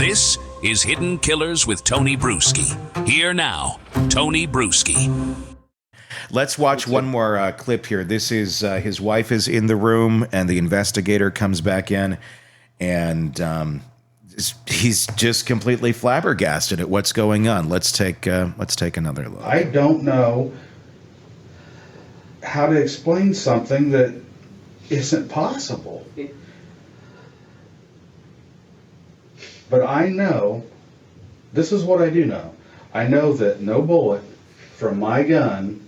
This is Hidden Killers with Tony Brueski. Here now, Tony Brueski. Let's watch one more clip here. This is his wife is in the room, and the investigator comes back in, and he's just completely flabbergasted at what's going on. Let's take another look. I don't know how to explain something that isn't possible. But I know, this is what I do know. I know that no bullet from my gun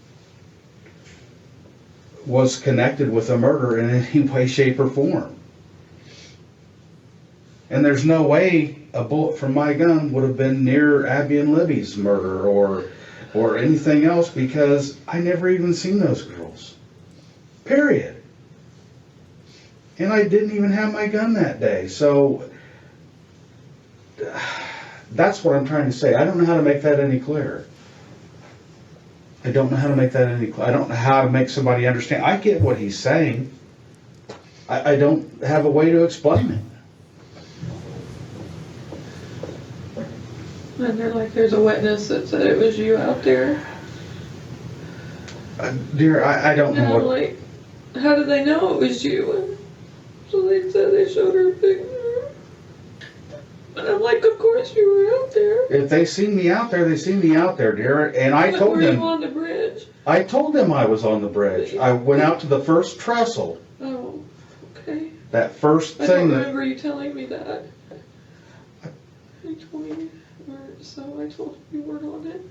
was connected with a murder in any way, shape, or form. And there's no way a bullet from my gun would have been near Abby and Libby's murder or anything else, because I never even seen those girls. Period. And I didn't even have my gun that day. So that's what I'm trying to say. I don't know how to make that any clearer. I don't know how to make that any clearer. I don't know how to make somebody understand. I get what he's saying. I don't have a way to explain it. And they're like, there's a witness that said it was you out there. Dear, I don't know what... like, how did they know it was you? And so they said they showed her a picture. And I'm like, of course you were out there. If they seen me out there, they seen me out there, dear. And I told them. Were you on the bridge? I told them I was on the bridge. I went out to the first trestle. Oh, okay. That first thing. I don't remember you telling me that. You told me you weren't, so I told you weren't on it.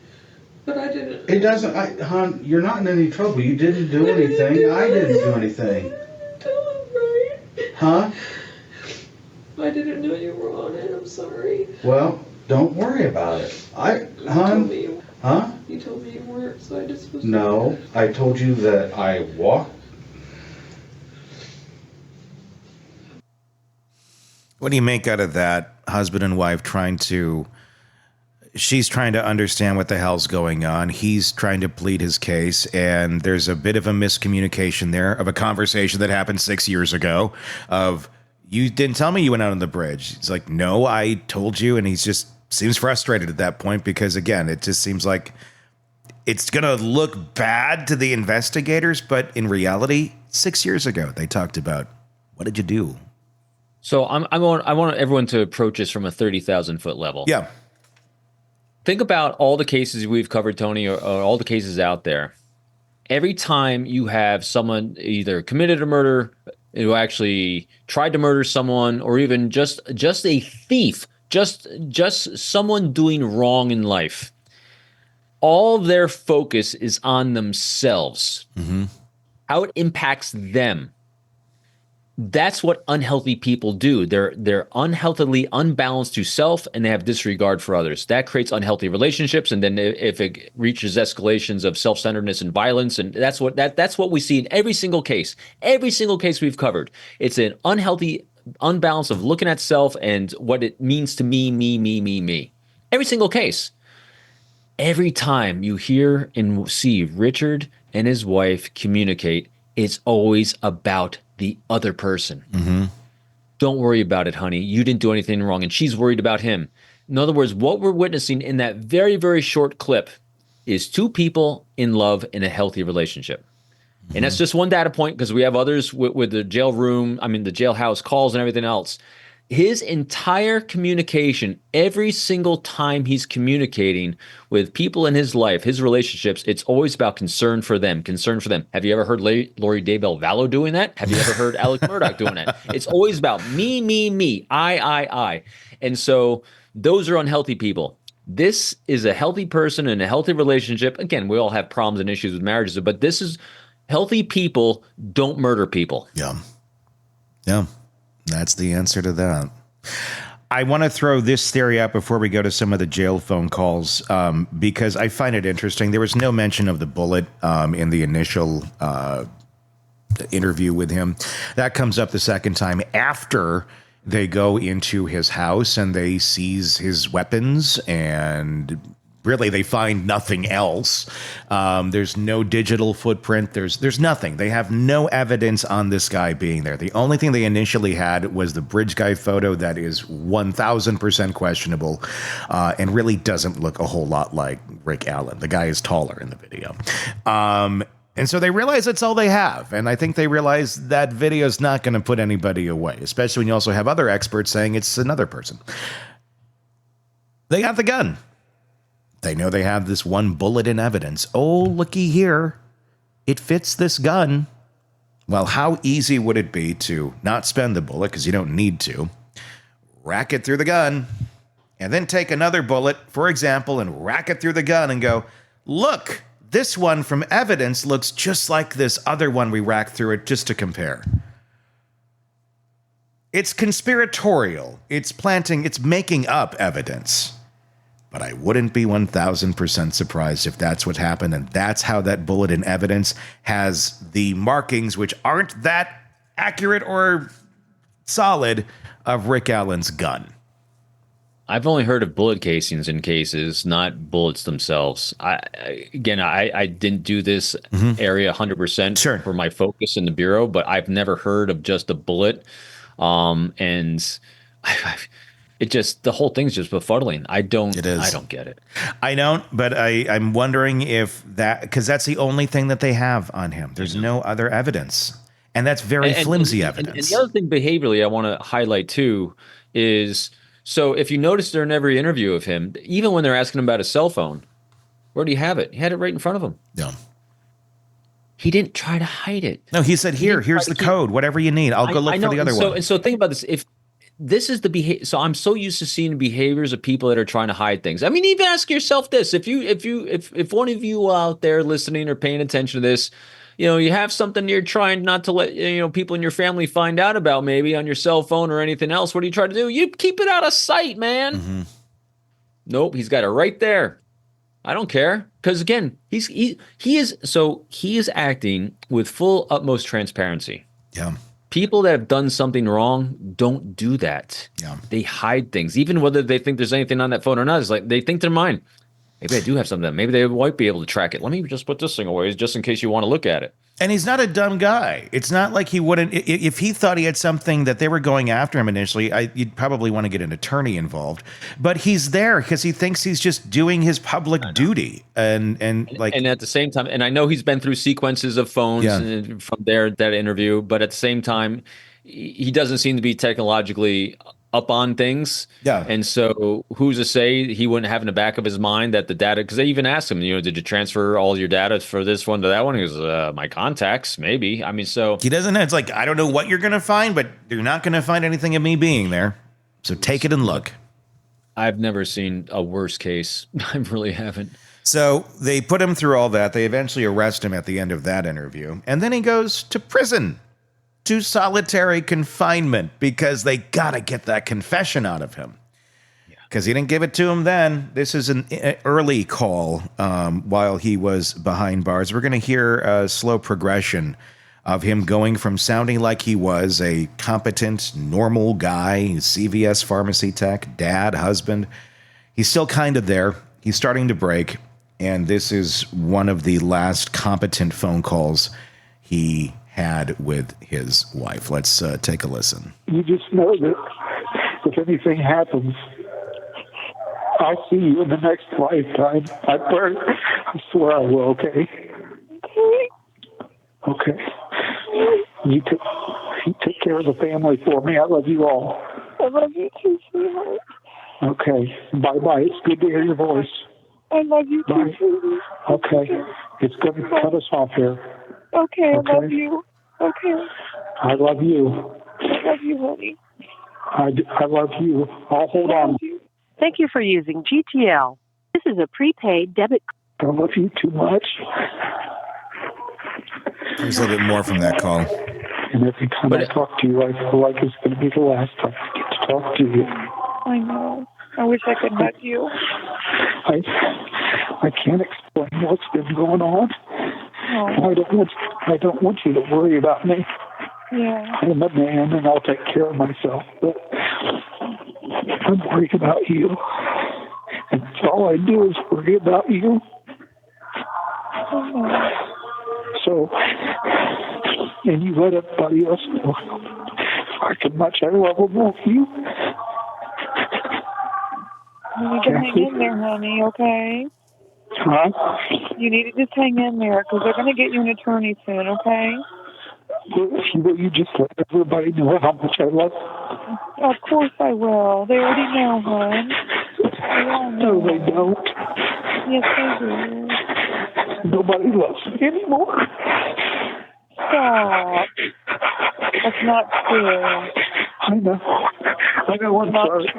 But I didn't. It doesn't, hon, you're not in any trouble. You didn't do anything. I didn't do anything. Tell him, right? Huh? I didn't know you were on it. I'm sorry. Well, don't worry about it. Hon? Huh? You told me you weren't, so I just was... No, I told you that I walked. What do you make out of that? Husband and wife she's trying to understand what the hell's going on. He's trying to plead his case, and there's a bit of a miscommunication there of a conversation that happened 6 years ago of, you didn't tell me you went out on the bridge. He's like, no, I told you. And he's just seems frustrated at that point because, again, it just seems like it's going to look bad to the investigators. But in reality, 6 years ago, they talked about, what did you do? So I want everyone to approach this from a 30,000-foot level. Yeah. Think about all the cases we've covered, Tony, or all the cases out there. Every time you have someone either committed a murder, who actually tried to murder someone, or even just a thief, just someone doing wrong in life, all their focus is on themselves, how it impacts them. That's what unhealthy people do. They're unhealthily unbalanced to self, and they have disregard for others. That creates unhealthy relationships, and then if it reaches escalations of self-centeredness and violence, and that's what we see in every single case we've covered. It's an unhealthy unbalance of looking at self and what it means to me. Every single case. Every time you hear and see Richard and his wife communicate, it's always about the other person. Don't worry about it, honey. You didn't do anything wrong. And she's worried about him. In other words, what we're witnessing in that very, very short clip is two people in love in a healthy relationship. And that's just one data point, because we have others with the the jailhouse calls and everything else. His entire communication, every single time he's communicating with people in his life, his relationships, it's always about concern for them. Have you ever heard Lori Daybell Vallow doing that? Have you ever heard Alec Murdoch doing that? It's always about me, I. And so those are unhealthy people. This is a healthy person in a healthy relationship. Again, we all have problems and issues with marriages, but this is healthy people don't murder people. Yeah. That's the answer to that. I want to throw this theory out before we go to some of the jail phone calls, because I find it interesting. There was no mention of the bullet in the initial interview with him. That comes up the second time after they go into his house and they seize his weapons and Really, they find nothing else. There's no digital footprint. There's nothing. They have no evidence on this guy being there. The only thing they initially had was the bridge guy photo that is 1,000% questionable and really doesn't look a whole lot like Rick Allen. The guy is taller in the video. And so they realize that's all they have. And I think they realize that video is not going to put anybody away, especially when you also have other experts saying it's another person. They got the gun. They know they have this one bullet in evidence. Oh, looky here. It fits this gun. Well, how easy would it be to not spend the bullet, because you don't need to, rack it through the gun, and then take another bullet, for example, and rack it through the gun and go, look, this one from evidence looks just like this other one we racked through it just to compare. It's conspiratorial. It's making up evidence. But I wouldn't be 1,000% surprised if that's what happened, and that's how that bullet in evidence has the markings, which aren't that accurate or solid, of Rick Allen's gun. I've only heard of bullet casings in cases, not bullets themselves. I didn't do this area 100% for my focus in the Bureau, but I've never heard of just a bullet. It just, the whole thing's just befuddling. I don't get it. I don't, but I'm wondering if because that's the only thing that they have on him. There's no other evidence. And that's very flimsy evidence. And the other thing behaviorally I want to highlight too is, so if you notice during every interview of him, even when they're asking him about his cell phone, where do you have it? He had it right in front of him. Yeah. He didn't try to hide it. No, he said, here's the code, whatever you need. I'll go look for the other one. And so think about this. If this is the behavior, so I'm so used to seeing behaviors of people that are trying to hide things. I mean, even ask yourself this: if one of you out there listening or paying attention to this, you have something you're trying not to let people in your family find out about, maybe on your cell phone or anything else. What do you try to do? You keep it out of sight, man. Mm-hmm. Nope, he's got it right there. I don't care, because again, he is acting with full utmost transparency. Yeah. People that have done something wrong don't do that. Yeah. They hide things, even whether they think there's anything on that phone or not. It's like they think to their mind, maybe I do have something. Maybe they might be able to track it. Let me just put this thing away just in case you want to look at it. And he's not a dumb guy. It's not like he wouldn't. If he thought he had something that they were going after him initially, you'd probably want to get an attorney involved. But he's there because he thinks he's just doing his public duty. And at the same time, and I know he's been through sequences of phones from that interview, but at the same time, he doesn't seem to be technologically up on things. Yeah. And so who's to say he wouldn't have in the back of his mind that the data, because they even asked him, did you transfer all your data for this one to that one? He goes, my contacts, maybe. I mean, so he doesn't know. It's like, I don't know what you're going to find, but you're not going to find anything of me being there. So take it and look. I've never seen a worse case. I really haven't. So they put him through all that. They eventually arrest him at the end of that interview. And then he goes to prison. To solitary confinement, because they got to get that confession out of him. Because he didn't give it to him then. This is an early call while he was behind bars. We're going to hear a slow progression of him going from sounding like he was a competent, normal guy, CVS pharmacy tech, dad, husband. He's still kind of there. He's starting to break. And this is one of the last competent phone calls he had with his wife. Let's take a listen. You just know that if anything happens, I'll see you in the next lifetime. I swear I will, okay? Okay. You take care of the family for me. I love you all. I love you too, sweetheart. Okay. Bye-bye. It's good to hear your voice. I love you too, Bye. sweetie. Okay. It's going to cut us off here. Okay, I love you. Okay. I love you. I love you, honey. I love you. I'll hold on. Thank you for using GTL. This is a prepaid debit. I love you too much. There's a little bit more from that call. And every time I talk to you, I feel like it's going to be the last time I get to talk to you. I know. I wish I could hug you. I can't explain what's been going on. Oh. I don't want you to worry about me. Yeah. I'm a man and I'll take care of myself, but I'm worried about you. And all I do is worry about you. So, and you let everybody else know how much I love them, won't you? You need to hang in there, honey, okay? Huh? You need to just hang in there, because they're going to get you an attorney soon, okay? Will you just let everybody know how much I love them? Of course I will. They already know, hon. They all know. No, they don't. Yes, they do. Nobody loves me anymore. Stop. That's not true. I know. I'm sorry.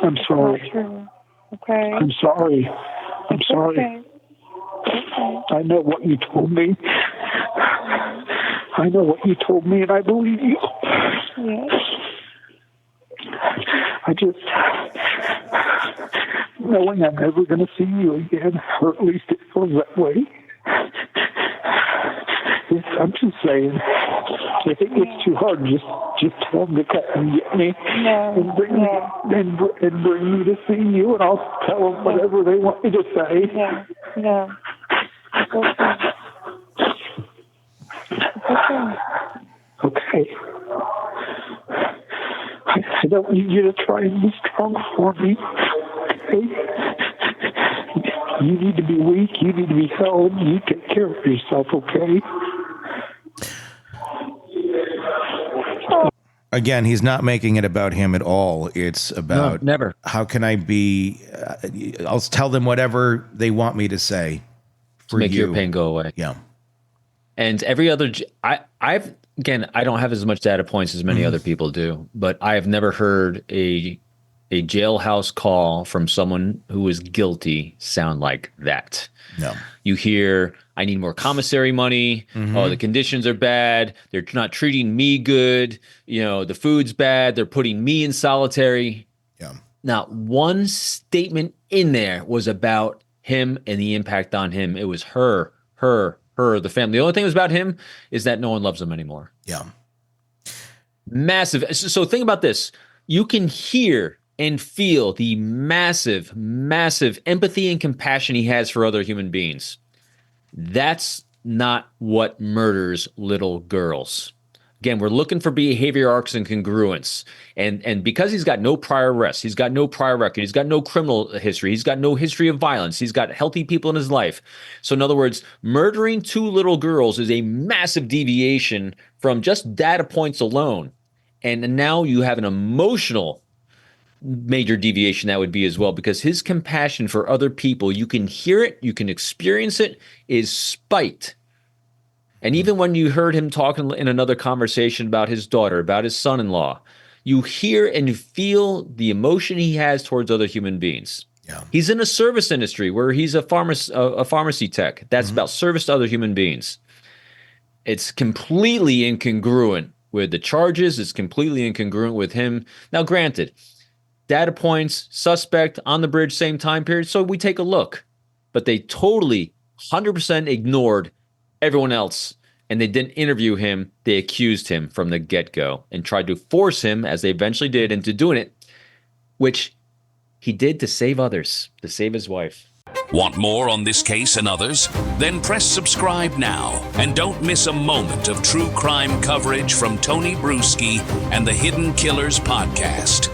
I'm sorry. Not true. Okay? I'm sorry. I'm sorry. Okay. I know what you told me. I know what you told me, and I believe you. Yes. I just, knowing I'm never going to see you again, or at least it feels that way. I'm just saying, if it gets too hard, just tell them to come and get me and bring me to see you, and I'll tell them whatever they want me to say. No. Okay. Okay. I don't need you to try and be strong for me. Okay? You need to be weak. You need to be held. You take care of yourself, okay? Again, he's not making it about him at all. It's about never. How can I be? I'll tell them whatever they want me to say To make your pain go away. Yeah. And every other, I've again, I don't have as much data points as many other people do, but I have never heard a jailhouse call from someone who is guilty sound like that. No. You hear, I need more commissary money. Oh, the conditions are bad. They're not treating me good. You know, the food's bad. They're putting me in solitary. Yeah. Not one statement in there was about him and the impact on him. It was her, the family. The only thing that was about him is that no one loves him anymore. Yeah. Massive. So think about this. You can hear and feel the massive, massive empathy and compassion he has for other human beings. That's not what murders little girls. Again, we're looking for behavior arcs and congruence. And because he's got no prior arrests, he's got no prior record, he's got no criminal history, he's got no history of violence, he's got healthy people in his life. So in other words, murdering two little girls is a massive deviation from just data points alone. And now you have an emotional major deviation that would be as well, because his compassion for other people, you can hear it, you can experience it, is spite. And even when you heard him talking in another conversation about his daughter, about his son-in-law, you hear and feel the emotion he has towards other human beings. Yeah. He's in a service industry where he's a pharmacy tech. That's about service to other human beings. It's completely incongruent with the charges. It's completely incongruent with him. Now, granted, data points, suspect, on the bridge, same time period. So we take a look. But they totally 100% ignored everyone else, and they didn't interview him. They accused him from the get-go and tried to force him, as they eventually did, into doing it, which he did to save others, to save his wife. Want more on this case and others? Then press subscribe now and don't miss a moment of true crime coverage from Tony Brueski and the Hidden Killers podcast.